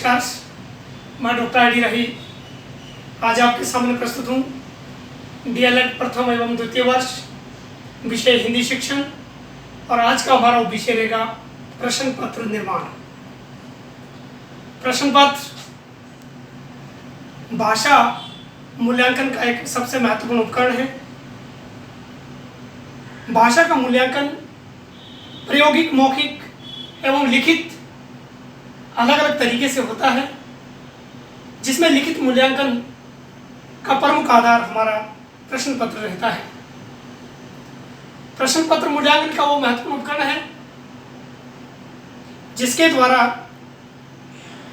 नमस्कार, मैं doctor I D रही आज आपके सामने प्रस्तुत हूँ डीएलएड प्रथम एवं द्वितीय वर्ष विषय हिंदी शिक्षण। और आज का हमारा विषय रहेगा प्रश्न पत्र निर्माण। प्रश्न पत्र भाषा मूल्यांकन का एक सबसे महत्वपूर्ण उपकरण है। भाषा का मूल्यांकन प्रायोगिक, मौखिक एवं लिखित अलग अलग तरीके से होता है, जिसमें लिखित मूल्यांकन का प्रमुख आधार हमारा प्रश्न पत्र रहता है। प्रश्न पत्र मूल्यांकन का वो महत्वपूर्ण उपकरण है जिसके द्वारा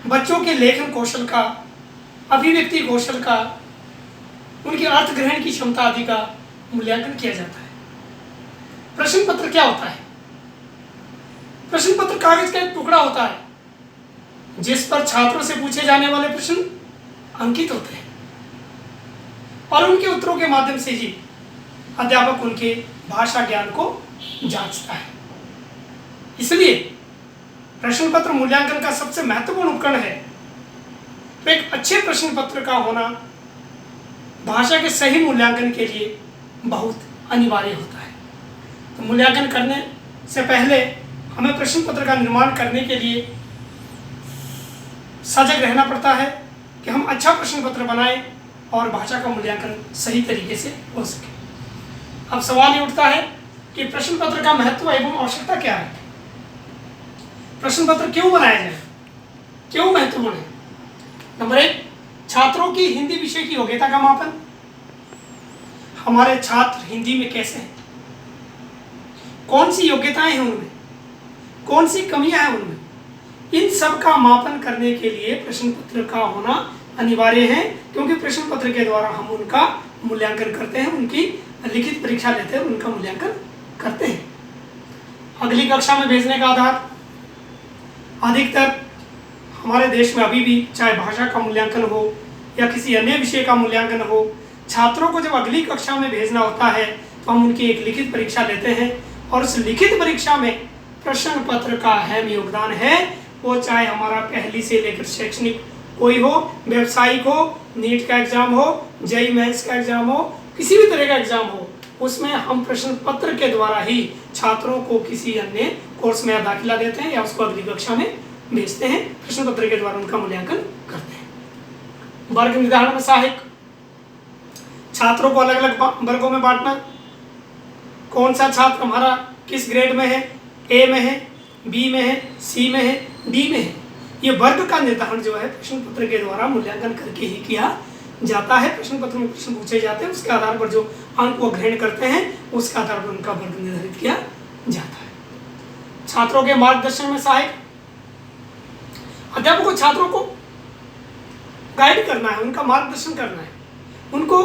बच्चों के लेखन कौशल का, अभिव्यक्ति कौशल का, उनकी अर्थ ग्रहण की क्षमता आदि का मूल्यांकन किया जाता है। प्रश्न पत्र क्या होता है? प्रश्न पत्र कागज का एक टुकड़ा होता है जिस पर छात्रों से पूछे जाने वाले प्रश्न अंकित होते हैं और उनके उत्तरों के माध्यम से ही अध्यापक उनके भाषा ज्ञान को जांचता है। इसलिए प्रश्न पत्र मूल्यांकन का सबसे महत्वपूर्ण उपकरण है। तो एक अच्छे प्रश्न पत्र का होना भाषा के सही मूल्यांकन के लिए बहुत अनिवार्य होता है। तो मूल्यांकन करने से पहले हमें प्रश्न पत्र का निर्माण करने के लिए सजग रहना पड़ता है कि हम अच्छा प्रश्न पत्र बनाएं और भाषा का मूल्यांकन सही तरीके से हो सके। अब सवाल ये उठता है कि प्रश्न पत्र का महत्व एवं आवश्यकता क्या है? प्रश्न पत्र क्यों बनाया जाए, क्यों महत्वपूर्ण है? नंबर 1, छात्रों की हिंदी विषय की योग्यता का मापन। हमारे छात्र हिंदी में कैसे हैं, कौन सी योग्यताएं हैं उनमें, कौन सी कमियां हैं उनमें, इन सब का मापन करने के लिए प्रश्न पत्र का होना अनिवार्य है। क्योंकि प्रश्न पत्र के द्वारा हम उनका मूल्यांकन करते हैं, उनकी लिखित परीक्षा लेते हैं, उनका मूल्यांकन करते हैं। अगली कक्षा में भेजने का आधार, अधिकतर हमारे देश में अभी भी चाहे भाषा का मूल्यांकन हो या किसी अन्य विषय का मूल्यांकन हो, छात्रों को जब अगली कक्षा में भेजना होता है तो हम उनकी एक लिखित परीक्षा लेते हैं और उस लिखित परीक्षा में प्रश्न पत्र का अहम योगदान है। वो चाहे हमारा पहली से लेकर शैक्षणिक कोई हो, व्यावसायिक हो, नीट का एग्जाम हो, जेईई मेंस का एग्जाम हो, किसी भी तरह का एग्जाम हो, उसमें हम प्रश्न पत्र के द्वारा ही छात्रों को किसी अन्य कोर्स में दाखिला देते हैं या उसको अगली कक्षा में भेजते हैं। प्रश्न पत्र के द्वारा उनका मूल्यांकन करते हैं। वर्ग निर्धारण में सहायक, छात्रों को अलग अलग वर्गों में बांटना। कौन सा छात्र हमारा किस ग्रेड में है, ए में है, बी में है, सी में है, डी में है, ये वर्ग का निर्धारण जो है प्रश्न पत्र के द्वारा मूल्यांकन करके ही किया जाता है। प्रश्न पत्र में प्रश्न पूछे जाते हैं, उसके आधार पर जो अंक वो ग्रहण करते हैं उसके आधार पर उनका वर्ग निर्धारित किया जाता है। छात्रों के मार्गदर्शन में सहायक, अध्यापक को छात्रों को गाइड करना है, उनका मार्गदर्शन करना है। उनको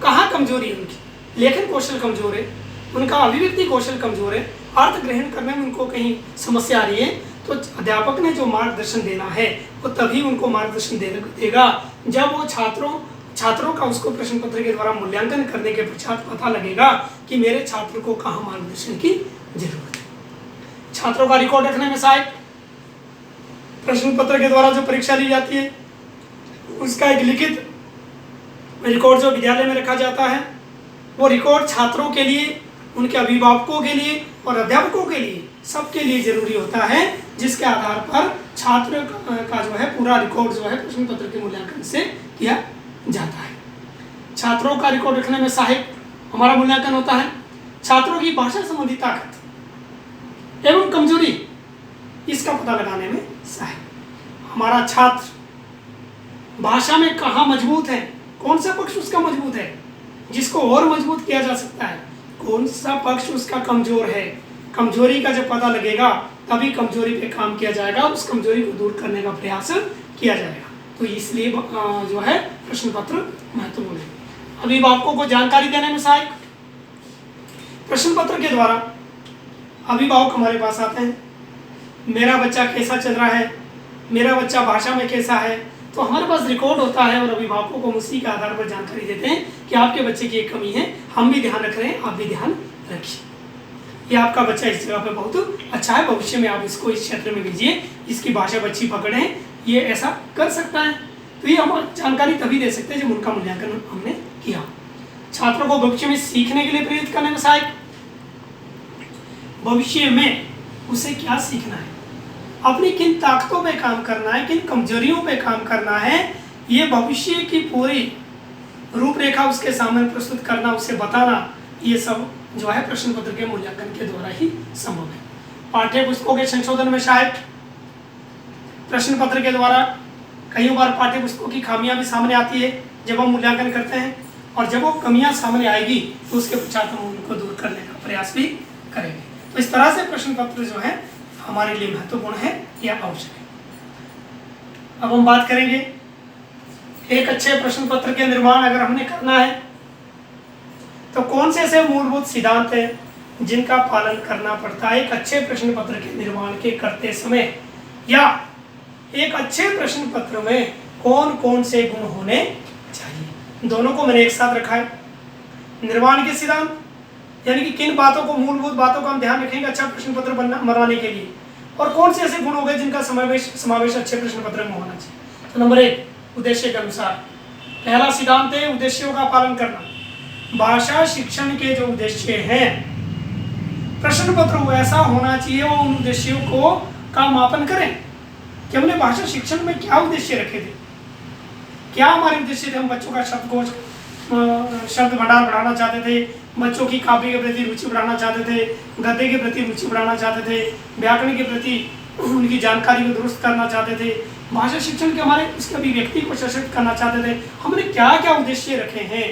कहाँ कमजोरी है, उनकी लेखन कौशल कमजोर है, उनका अभिव्यक्ति कौशल कमजोर है, अर्थ ग्रहण करने में उनको कहीं समस्या आ रही है, तो अध्यापक ने जो मार्गदर्शन देना है वो तभी उनको मार्गदर्शन देगा जब वो छात्रों का उसको प्रश्न पत्र के द्वारा मूल्यांकन करने के पश्चात पता लगेगा कि मेरे छात्र को कहाँ मार्गदर्शन की जरूरत है। छात्रों का रिकॉर्ड रखने में सहायक, प्रश्न पत्र के द्वारा जो परीक्षा ली जाती है उसका एक लिखित रिकॉर्ड जो विद्यालय में रखा जाता है, वो रिकॉर्ड छात्रों के लिए, उनके अभिभावकों के लिए और अध्यापकों के लिए, सबके लिए जरूरी होता है, जिसके आधार पर छात्र का जो है पूरा रिकॉर्ड जो है प्रश्न पत्र के मूल्यांकन से किया जाता है। छात्रों का रिकॉर्ड रखने में सहायक हमारा मूल्यांकन होता है। छात्रों की भाषा संबंधी ताकत एवं कमजोरी, इसका पता लगाने में सहायक। हमारा छात्र भाषा में कहाँ मजबूत है, कौन सा पक्ष उसका मजबूत है जिसको और मजबूत किया जा सकता है, कौन सा पक्ष उसका कमजोर है। कमजोरी का जब पता लगेगा तभी कमजोरी पे काम किया जाएगा, उस कमजोरी को दूर करने का प्रयास किया जाएगा। तो इसलिए जो है प्रश्न पत्र महत्वपूर्ण है। अभिभावकों को जानकारी देने में सहायक, प्रश्न पत्र के द्वारा अभिभावक हमारे पास आते हैं, मेरा बच्चा कैसा चल रहा है, मेरा बच्चा भाषा में कैसा है, तो हमारे पास रिकॉर्ड होता है और अभिभावकों को उसी के आधार पर जानकारी देते हैं कि आपके बच्चे की एक कमी है, हम भी ध्यान रख रहे हैं, आप भी ध्यान रखिए। कि आपका बच्चा इस जगह पे बहुत अच्छा है, भविष्य में आप इसको इस क्षेत्र में भेजिए, इसकी भाषा बच्ची पकड़ें, ये ऐसा कर सकता है। तो ये हम जानकारी तभी दे सकते हैं जब उनका मूल्यांकन हमने किया। छात्रों को भविष्य में सीखने के लिए प्रेरित करने में सहायक, भविष्य में उसे क्या सीखना है, अपनी किन ताकतों पे काम करना है, किन कमजोरियों पे काम करना है, ये भविष्य की पूरी रूपरेखा उसके सामने प्रस्तुत करना, उसे बताना, ये सब जो है प्रश्न पत्र के मूल्यांकन के द्वारा ही संभव है। पाठ्य पुस्तकों के संशोधन में सहायक, प्रश्न पत्र के द्वारा कई बार पाठ्य पुस्तकों की खामियां भी सामने आती है जब हम मूल्यांकन करते हैं, और जब वो कमियां सामने आएगी तो उसके पश्चात हम उनको दूर करने का प्रयास भी करेंगे। तो इस तरह से प्रश्न पत्र जो है हमारे लिए महत्वपूर्ण है या आवश्यक है। अब हम बात करेंगे एक अच्छे प्रश्न पत्र के निर्माण अगर हमने करना है तो कौन से ऐसे मूलभूत सिद्धांत हैं जिनका पालन करना पड़ता है एक अच्छे प्रश्न पत्र के निर्माण के करते समय, या एक अच्छे प्रश्न पत्र में कौन कौन से गुण होने चाहिए। दोनों को मैंने एक साथ रखा है। निर्माण के सिद्धांत यानी कि किन बातों को, मूलभूत बातों का हम ध्यान रखेंगे अच्छा प्रश्न पत्र बनाने के लिए, और कौन से ऐसे गुण हो गए जिनका समावेश अच्छे प्रश्न पत्र में होना चाहिए। तो नंबर 1, उद्देश्य के अनुसार। पहला सिद्धांत है उद्देश्यों का पालन करना। भाषा शिक्षण के जो उद्देश्य हैं, प्रश्न पत्र वैसा होना चाहिए वो उन उद्देश्यों को का मापन करें कि हमने भाषा शिक्षण में क्या उद्देश्य रखे थे, क्या हमारे उद्देश्य थे। हम बच्चों का शब्दकोश, शब्द भंडार बढ़ाना चाहते थे, बच्चों की काव्य के प्रति रुचि बढ़ाना चाहते थे, गद्य के प्रति रुचि बढ़ाना चाहते थे, व्याकरण के प्रति उनकी जानकारी को दुरुस्त करना चाहते थे, भाषा शिक्षण के हमारे उसके अभिव्यक्ति को सशक्त करना चाहते थे। हमने क्या क्या उद्देश्य रखे हैं।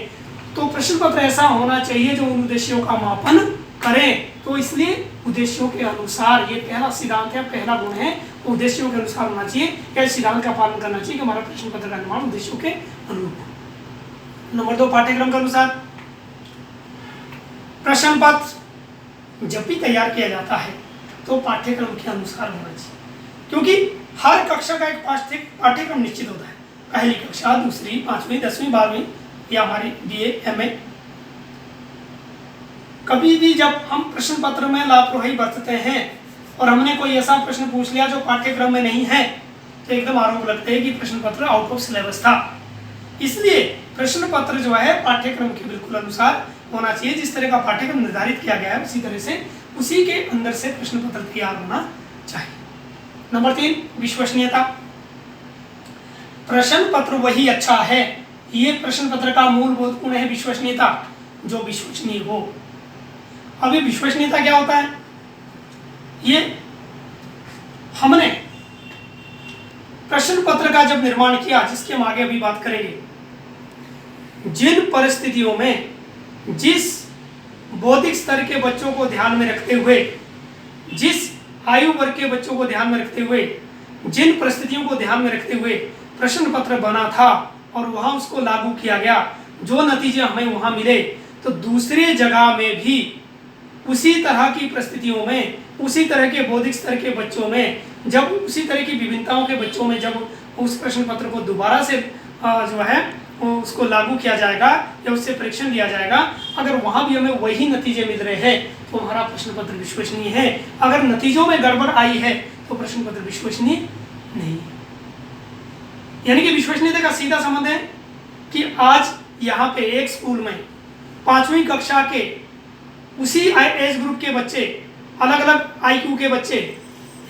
तो प्रश्न पत्र ऐसा होना चाहिए जो उन उद्देश्यों का मापन करें। तो इसलिए उद्देश्यों के अनुसार, ये पहला सिद्धांत है, पहला गुण है, उद्देश्यों के अनुसार होना चाहिए। क्या सिद्धांत का पालन करना चाहिए कि हमारा प्रश्न पत्र का निर्माण उद्देश्यों के अनुरूप हो। नंबर 2, पाठ्यक्रम के अनुसार। प्रश्न पत्र जब भी तैयार किया जाता है तो पाठ्यक्रम के अनुसार होना चाहिए, क्योंकि हर कक्षा का एक पाठ्यक्रम निश्चित होता है। पहली कक्षा, दूसरी, 5वीं, 10वीं, 12वीं या हमारी BA, MA। कभी भी जब हम प्रश्न पत्र में लापरवाही बरतते हैं और हमने कोई ऐसा प्रश्न पूछ लिया जो पाठ्यक्रम में नहीं है तो एकदम आरोप लगते हैं कि प्रश्न पत्र आउट ऑफ सिलेबस था। इसलिए प्रश्न पत्र जो है पाठ्यक्रम के बिल्कुल अनुसार होना चाहिए। जिस तरह का पाठ्यक्रम निर्धारित किया गया है उसी तरह से उसी के अंदर से प्रश्न पत्र तैयार होना चाहिए। नंबर 3, विश्वसनीयता। प्रश्न पत्र वही अच्छा है, ये प्रश्न पत्र का मूलभूत गुण है विश्वसनीयता, जो विश्वसनीय हो। अभी विश्वसनीयता क्या होता है, ये हमने प्रश्न पत्र का जब निर्माण किया, जिसकी हम आगे अभी बात करेंगे, जिन परिस्थितियों में जिस बौद्धिक स्तर के बच्चों को ध्यान में रखते हुए, जिस आयु वर्ग के बच्चों को ध्यान में रखते हुए, जिन परिस्थितियों को ध्यान में रखते हुए प्रश्न पत्र बना था और वहां उसको लागू किया गया, जो नतीजे हमें वहां मिले, तो दूसरी जगह में भी उसी तरह की परिस्थितियों में, उसी तरह के बौद्धिक स्तर के बच्चों में, जब उसी तरह की विभिन्नताओं के बच्चों में जब उस प्रश्न पत्र को दोबारा से जो है उसको लागू किया जाएगा या उससे परीक्षण लिया जाएगा, अगर वहां भी हमें वही नतीजे मिल रहे हैं तो हमारा प्रश्न पत्र विश्वसनीय है। अगर नतीजों में गड़बड़ आई है तो प्रश्न पत्र विश्वसनीय नहीं है। यानी कि विश्वसनीयता का सीधा संबंध है कि आज यहाँ पे एक स्कूल में 5वीं कक्षा के उसी एज ग्रुप के बच्चे, अलग अलग IQ के बच्चे,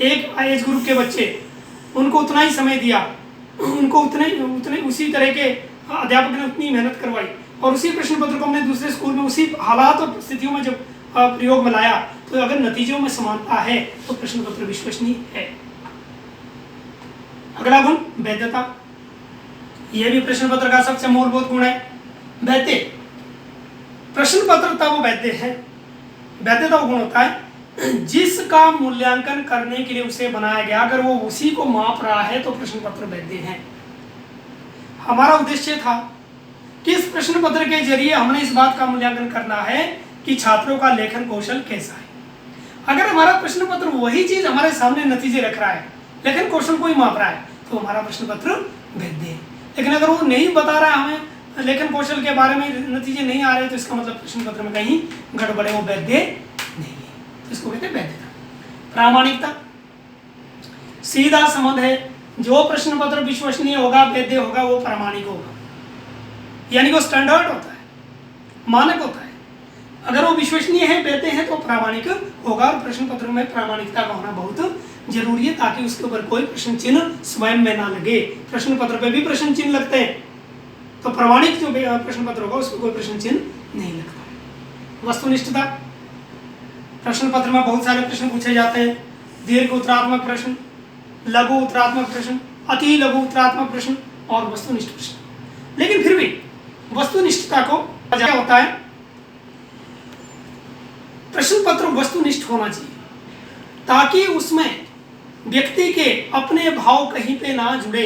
एक एज ग्रुप के बच्चे, उनको उतना ही समय दिया, उनको उतने उसी तरह के अध्यापक ने उतनी मेहनत करवाई, और उसी प्रश्न पत्र को हमने दूसरे स्कूल में उसी हालात और परिस्थितियों में जब प्रयोग में लाया, तो अगर नतीजों में समानता है तो प्रश्न पत्र विश्वसनीय है। अगला गुण, वैधता। यह भी प्रश्न पत्र का सबसे मूलभूत गुण है, वैध। प्रश्न पत्र तब वैध है, वैधता वो गुण होता है जिसका मूल्यांकन करने के लिए उसे बनाया गया, अगर वो उसी को माप रहा है तो प्रश्न पत्र वैध है। हमारा उद्देश्य था कि इस प्रश्न पत्र के जरिए हमने इस बात का मूल्यांकन करना है कि छात्रों का लेखन कौशल कैसा है। अगर हमारा प्रश्न पत्र वही चीज हमारे सामने नतीजे रख रहा है, लेखन कौशल को ही माप रहा है, तो हमारा प्रश्न पत्र वैध है। लेकिन अगर वो नहीं बता रहा है हमें, लेखन कौशल के बारे में नतीजे नहीं आ रहे, तो इसका मतलब प्रश्न पत्र में कहीं गड़बड़ है, वो वैध नहीं है। तो इसको कहते हैं वैधता। प्रामाणिकता, सीधा संबंध है जो प्रश्न पत्र विश्वसनीय होगा, वैध होगा, वो प्रामाणिक होगा, यानी वो स्टैंडर्ड होता है, मानक होता है। अगर वो विश्वसनीय है, वैध है, तो प्रामाणिक होगा। और प्रश्न पत्र में प्रामाणिकता का होना बहुत जरूरी है, ताकि उसके ऊपर कोई प्रश्न चिन्ह स्वयं में ना लगे। प्रश्न पत्र पे भी प्रश्न चिन्ह लगते हैं, तो प्रामाणिक जो प्रश्न पत्र होगा उसमें कोई प्रश्न चिन्ह नहीं लगता है। वस्तुनिष्ठता, प्रश्न पत्र में बहुत सारे प्रश्न पूछे जाते हैं। दीर्घ उत्तरात्मक प्रश्न, लघु उत्तरात्मक प्रश्न, अति लघु उत्तरात्मक प्रश्न और वस्तुनिष्ठ प्रश्न। लेकिन फिर भी वस्तुनिष्ठता को क्या होता है, प्रश्न पत्र वस्तुनिष्ठ होना चाहिए, ताकि उसमें व्यक्ति के अपने भाव कहीं पे ना जुड़े।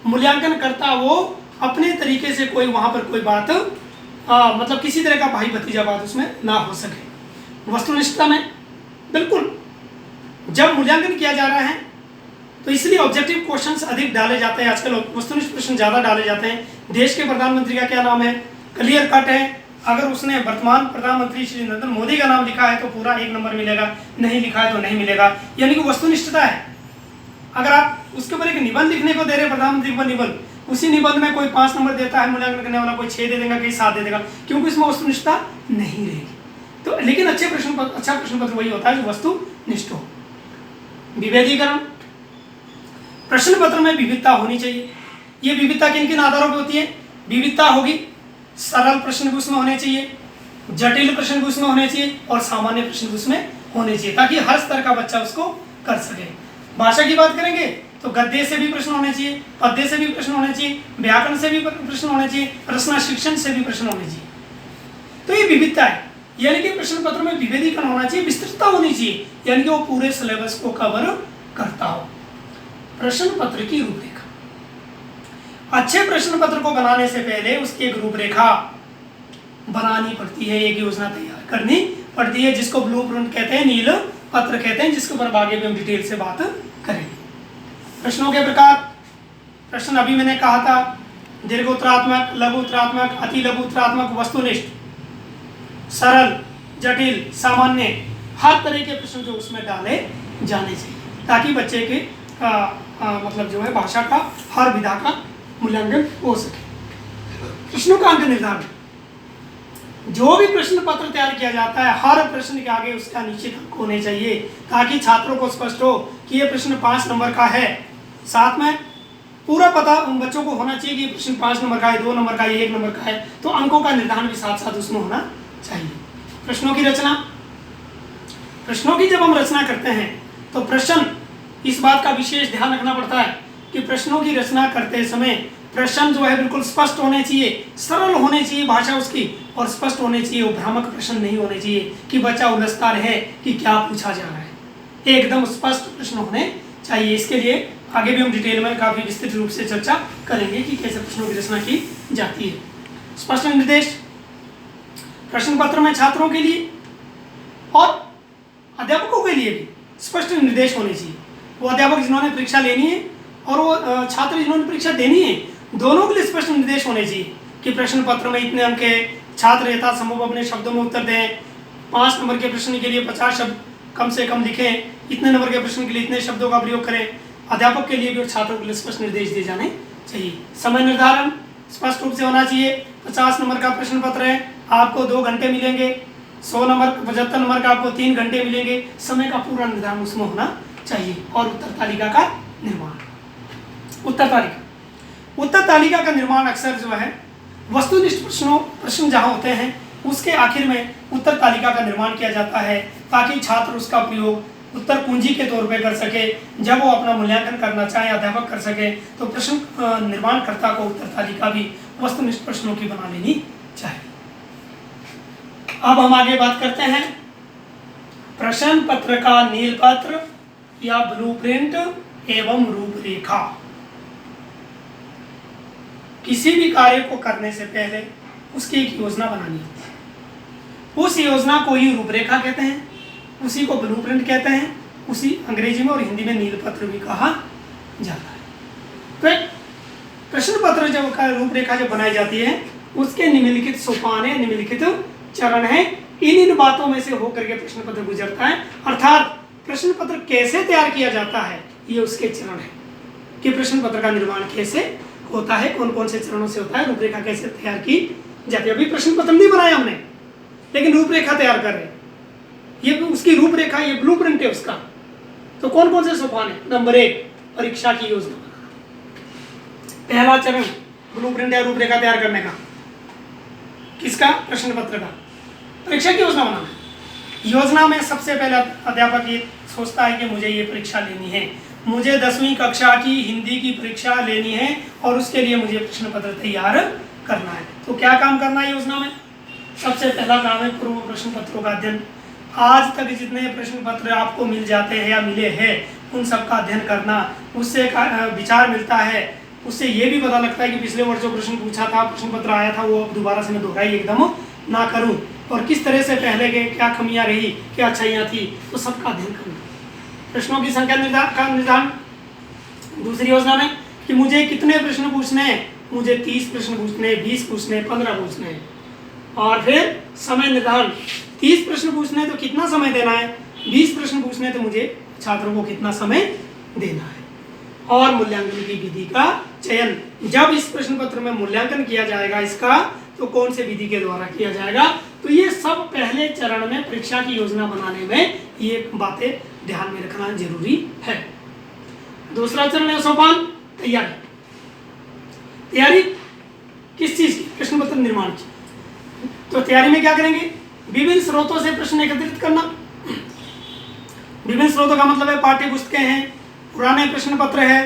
मूल्यांकन करता वो अपने तरीके से कोई वहां पर कोई बात मतलब किसी तरह का भाई भतीजा बात उसमें ना हो सके। वस्तुनिष्ठता में बिल्कुल जब मूल्यांकन किया जा रहा है तो इसलिए ऑब्जेक्टिव क्वेश्चंस अधिक डाले जाते हैं। आजकल वस्तुनिष्ठ प्रश्न ज़्यादा डाले जाते हैं। देश के प्रधानमंत्री का क्या नाम है, क्लियर कट है। अगर उसने वर्तमान प्रधानमंत्री श्री नरेंद्र मोदी का नाम लिखा है तो पूरा 1 नंबर मिलेगा, नहीं लिखा है तो नहीं मिलेगा, यानी कि वस्तुनिष्ठता है। अगर आप उसके ऊपर एक निबंध लिखने को दे रहे प्रधानमंत्री के ऊपर निबंध, उसी निबंध में कोई 5 नंबर देता है मूल्यांकन करने वाला, कोई 6 दे देगा, कोई 7 दे देगा, क्योंकि इसमें वस्तुनिष्ठता नहीं रहेगी। तो लेकिन अच्छा प्रश्न पत्र वही होता है जो वस्तुनिष्ठ हो। विभेदीकरण, प्रश्न पत्र में विविधता होनी चाहिए। ये विविधता किन किन आधारों पर होती है? विविधता होगी, सरल प्रश्न भी उसमें होने चाहिए, जटिल प्रश्न भी उसमें होने चाहिए और सामान्य प्रश्न भी उसमें होने चाहिए, ताकि हर स्तर का बच्चा उसको कर सके। भाषा की बात करेंगे तो गद्य से भी प्रश्न होने चाहिए, पद्य से भी प्रश्न होने चाहिए, व्याकरण से भी प्रश्न होने चाहिए, रचना शिक्षण से भी प्रश्न होने चाहिए। तो ये विविधता है, यानी कि प्रश्न पत्र में विभेदीकरण होना चाहिए, विस्तृतता होनी चाहिए, यानी कि वो पूरे सिलेबस को कवर करता हो। प्रश्न पत्र की रूपरेखा, अच्छे प्रश्न पत्र को बनाने से पहले उसकी एक रूपरेखा बनानी पड़ती है, एक योजना तैयार करनी पड़ती है, जिसको ब्लूप्रिंट कहते हैं, नील पत्र कहते हैं, जिसके ऊपर आगे भी हम डिटेल से बात करेंगे। प्रश्नों के प्रकार, प्रश्न अभी मैंने कहा था, दीर्घ उत्तरात्मक, लघु उत्तरात्मक, अति लघु उत्तरात्मक, वस्तुनिष्ठ, सरल, जटिल, सामान्य, हर तरह के प्रश्न जो उसमें डाले जाने चाहिए, ताकि बच्चे के मतलब जो है भाषा का हर विधा का मूल्यांकन हो सके। प्रश्नों का अंक निर्धारण, जो भी प्रश्न पत्र तैयार किया जाता है हर प्रश्न के आगे उसका निश्चित अंक होने चाहिए, ताकि छात्रों को स्पष्ट हो कि ये प्रश्न 5 नंबर का है। साथ में पूरा पता उन बच्चों को होना चाहिए कि प्रश्न 5 नंबर का है, 2 नंबर का है, 1 नंबर का है, तो अंकों का निर्धारण भी साथ साथ उसमें होना चाहिए। प्रश्नों की रचना, प्रश्नों की जब हम रचना करते हैं तो प्रश्न, इस बात का विशेष ध्यान रखना पड़ता है कि प्रश्नों की रचना करते समय प्रश्न जो है बिल्कुल स्पष्ट होने चाहिए, सरल होने चाहिए भाषा उसकी, और स्पष्ट होने चाहिए, वो भ्रामक प्रश्न नहीं होने चाहिए कि बच्चा उलझता रहे कि क्या पूछा जा रहा है। एकदम स्पष्ट प्रश्न होने चाहिए। इसके लिए आगे भी हम डिटेल में काफ़ी विस्तृत रूप से चर्चा करेंगे कि कैसे प्रश्नों की रचना की जाती है। स्पष्ट निर्देश, प्रश्न पत्र में छात्रों के लिए और अध्यापकों के लिए भी स्पष्ट निर्देश होने चाहिए। वो अध्यापक जिन्होंने परीक्षा लेनी है और वो छात्र जिन्होंने परीक्षा देनी है, दोनों के लिए स्पष्ट निर्देश होने चाहिए कि प्रश्न पत्र में इतने अंक है, छात्र यथासंभव अपने शब्दों में उत्तर दें, 5 नंबर के प्रश्न के लिए 50 शब्द कम से कम लिखें, इतने नंबर के प्रश्न के लिए इतने शब्दों का प्रयोग करें। अध्यापक के लिए भी और छात्रों के लिए स्पष्ट निर्देश दिए जाने चाहिए। समय निर्धारण स्पष्ट रूप से होना चाहिए। 50 नंबर का प्रश्न पत्र है, आपको 2 घंटे मिलेंगे, 100 नंबर 75 नंबर का आपको 3 घंटे मिलेंगे। समय का पूरा निर्धारण उसमें होना चाहिए। और उत्तर तालिका का निर्माण, उत्तर तालिका का निर्माण अक्सर जो है वस्तुनिष्ठ प्रश्न जहाँ होते हैं उसके आखिर में उत्तर तालिका का निर्माण किया जाता है, ताकि छात्र उसका प्रयोग उत्तर कुंजी के तौर पे कर सके। जब वो अपना मूल्यांकन करना चाहे, अध्यापक कर सके, तो प्रश्न निर्माणकर्ता को उत्तर तालिका भी वस्तुनिष्ठ प्रश्नों की बना लेनी चाहिए। अब हम आगे बात करते हैं प्रश्न पत्र का नीलपत्र या ब्लूप्रिंट एवं रूपरेखा। किसी भी कार्य को करने से पहले उसकी एक योजना बनानी होती है। उस योजना को ही रूपरेखा कहते हैं, उसी को ब्लूप्रिंट कहते हैं, उसी अंग्रेजी में और हिंदी में नीलपत्र भी कहा जाता है। तो एक प्रश्न पत्र जब रूपरेखा जब बनाई जाती है, उसके निम्नलिखित सोपान है, निम्नलिखित चरण है। इन बातों में से होकर के प्रश्न पत्र गुजरता है। अर्थात प्रश्न पत्र कैसे तैयार किया जाता है, ये उसके चरण है। कि प्रश्न पत्र का निर्माण कैसे होता है, कौन कौन से चरणों से होता है, रूपरेखा कैसे तैयार की जाती है। अभी प्रश्न पत्र नहीं बनाया हमने, लेकिन रूपरेखा तैयार कर रहे हैं। ये उसकी रूपरेखा, ये ब्लूप्रिंट है उसका। तो कौन कौन से सोपान है? नंबर 1, परीक्षा की योजना। पहला चरण ब्लूप्रिंट या रूपरेखा तैयार करने का। किसका? प्रश्न पत्र का। परीक्षा की योजना बनाना। योजना में सबसे पहले अध्यापक ये सोचता है कि मुझे ये परीक्षा लेनी है, मुझे 10वीं कक्षा की हिंदी की परीक्षा लेनी है और उसके लिए मुझे प्रश्न पत्र तैयार करना है। तो क्या काम करना है योजना में? सबसे पहला काम है पूर्व प्रश्न पत्रों का अध्ययन। आज तक जितने प्रश्न पत्र आपको मिल जाते हैं या मिले हैं उन सब का अध्ययन करना, उससे विचार मिलता है, उससे ये भी पता लगता है कि पिछले वर्ष जो प्रश्न पूछा था, प्रश्न पत्र आया था, वो अब दोबारा से मैं दोहराई एकदम ना करूं, और किस तरह से पहले के क्या कमियां रही, क्या अच्छाइयाँ थी, तो सबका अध्ययन करना। प्रश्नों की संख्या निर्धारण। दूसरी योजना में कि मुझे कितने प्रश्न पूछने हैं, मुझे 30 प्रश्न पूछने, 20 पूछने, 15 पूछने हैं। और फिर समय निर्धारण। 30 प्रश्न पूछने हैं तो कितना समय देना है, 20 प्रश्न पूछने हैं तो मुझे छात्रों को कितना समय देना है। और मूल्यांकन की विधि का चयन। जब इस प्रश्न पत्र में मूल्यांकन किया जाएगा इसका, तो कौन से विधि के द्वारा किया जाएगा। तो ये सब पहले चरण में परीक्षा की योजना बनाने में ये बातें ध्यान में रखना जरूरी है। दूसरा चरण है सोपान तैयारी। तैयारी किस चीज की? प्रश्न पत्र निर्माण की। तो तैयारी में क्या करेंगे? विभिन्न स्रोतों से प्रश्न एकत्रित करना। विभिन्न स्रोतों का मतलब है पाठ्य पुस्तकें हैं, पुराने प्रश्न पत्र है,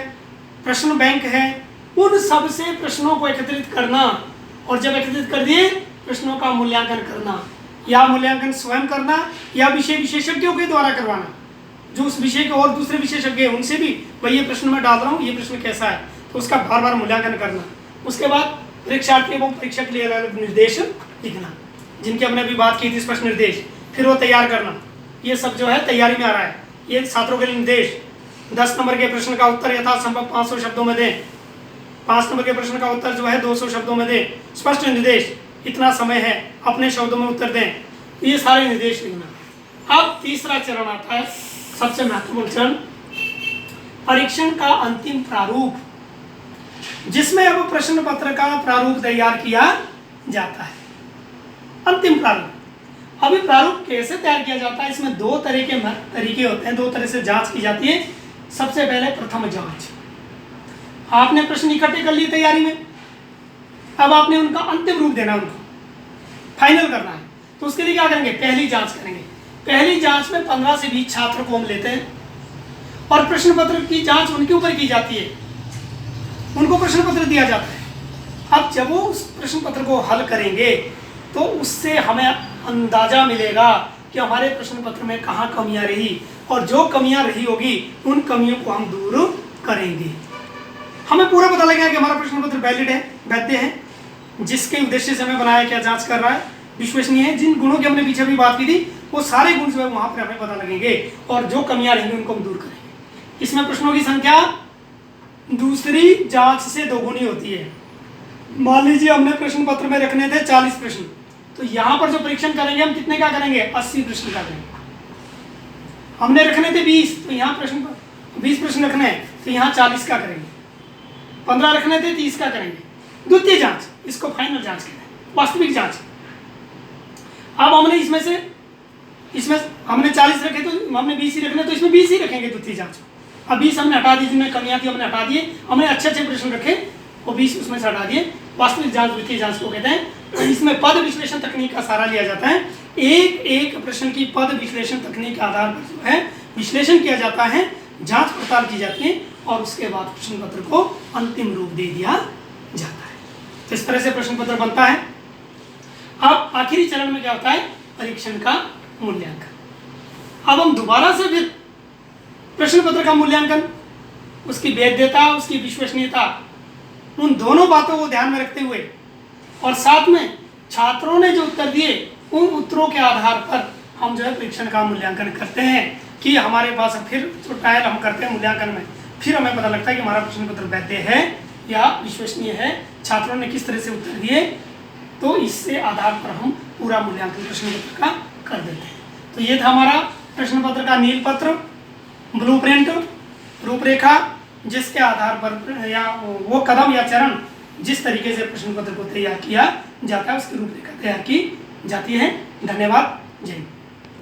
प्रश्न बैंक है, उन सब से प्रश्नों को एकत्रित करना, और जब एकत्रित कर दिए प्रश्नों का मूल्यांकन करना, या मूल्यांकन स्वयं करना या विषय विशेषज्ञों के द्वारा करवाना, जो उस विषय के और दूसरे विशेषज्ञ हैं उनसे भी भाई ये प्रश्न मैं डाल रहा हूँ, ये प्रश्न कैसा है, तो उसका बार बार मूल्यांकन करना। उसके बाद परीक्षार्थी एवं परीक्षा के लिए अलग निर्देश लिखना, जिनकी हमने अभी बात की थी, स्पष्ट निर्देश, फिर वो तैयार करना। ये सब जो है तैयारी में आ रहा है। ये छात्रों के लिए निर्देश। 10 नंबर के प्रश्न का उत्तर यथासंभव 500 शब्दों में दें। 5 नंबर के प्रश्न का उत्तर जो है 200 शब्दों में दें। स्पष्ट निर्देश, इतना समय है, अपने शब्दों में उत्तर दें। ये सारे निर्देश लिखना। अब तीसरा चरण आता है, सबसे महत्वपूर्ण चरण, परीक्षण का अंतिम प्रारूप, जिसमें अब प्रश्न पत्र का प्रारूप तैयार किया जाता है। अंतिम प्रारूप। अभी प्रारूप कैसे तैयार किया जाता है? इसमें 2 तरीके होते हैं, 2 तरह से जांच की जाती है। सबसे पहले प्रथम जांच। आपने प्रश्न इकट्ठे कर लिए तैयारी में, अब आपने उनका अंतिम रूप देना, उनको फाइनल करना है। तो उसके लिए क्या करेंगे? पहली जांच करेंगे। पहली जांच में 15 से 20 छात्र को हम लेते हैं और प्रश्न पत्र की जांच उनके ऊपर की जाती है, उनको प्रश्न पत्र दिया जाता है। अब जब वो उस प्रश्न पत्र को हल करेंगे तो उससे हमें अंदाजा मिलेगा कि हमारे प्रश्न पत्र में कहाँ कमियां रही, और जो कमियां रही होगी उन कमियों को हम दूर करेंगे। हमें पूरा पता लगेगा कि हमारा प्रश्न पत्र वैलिड है, वैध है, जिसके उद्देश्य से हमें बनाया, क्या जांच कर रहा है, विश्वसनीय है। जिन गुणों की हमने पीछे भी बात की थी वो सारे गुण जो है वहां पर हमें पता लगेंगे, और जो कमियां रहेंगी उनको हम दूर करेंगे। इसमें प्रश्नों की संख्या दूसरी जांच से दोगुनी होती है। मान लीजिए हमने प्रश्न पत्र में रखने थे 40 प्रश्न, तो यहाँ पर जो परीक्षण करेंगे हम कितने का करेंगे? 80 प्रश्न का करेंगे। हमने रखने थे 20, तो यहाँ प्रश्न 20 प्रश्न रखने हैं, तो यहाँ 40 का करेंगे। 15 रखने थे 30 का करेंगे। द्वितीय जांच, इसको फाइनल जांच कहते हैं, वास्तविक जांच। अब हमने इसमें हमने 40 रखे तो हमने 20 ही रखने, तो इसमें 20 ही रखेंगे द्वितीय जांच। अब 20 हमने हटा दी, जिनमें कमियां थी हमने हटा दिए, हमने अच्छे अच्छे प्रश्न रखे, वो 20 उसमें से हटा दिए। वास्तविक जांच द्वितीय जांच को कहते हैं। इसमें पद विश्लेषण तकनीक का सहारा लिया जाता है। एक एक प्रश्न की पद विश्लेषण तकनीक के आधार पर जो है विश्लेषण किया जाता है, जांच पड़ताल की जाती है, और उसके बाद प्रश्न पत्र को अंतिम रूप दे दिया जाता है। तो इस तरह से प्रश्न पत्र बनता है। अब आखिरी चरण में क्या होता है? परीक्षण का मूल्यांकन। अब हम दोबारा से फिर प्रश्न पत्र का मूल्यांकन, उसकी वैधता, उसकी विश्वसनीयता, उन दोनों बातों को ध्यान में रखते हुए, और साथ में छात्रों ने जो उत्तर दिए उन उत्तरों के आधार पर हम जो है परीक्षण का मूल्यांकन करते हैं कि हमारे पास फिर जो ट्रायल हम करते हैं मूल्यांकन में, फिर हमें पता लगता है कि हमारा प्रश्न पत्र वैध है या विश्वसनीय है, छात्रों ने किस तरह से उत्तर दिए, तो इससे आधार पर हम पूरा मूल्यांकन प्रश्न पत्र का कर देते हैं। तो ये था हमारा प्रश्न पत्र का नील पत्र, ब्लूप्रिंट, रूपरेखा जिसके आधार पर या वो कदम या चरण जिस तरीके से प्रश्न पत्र को तैयार किया जाता है उसकी रूपरेखा तैयार की जाती है। धन्यवाद। जय हिंद।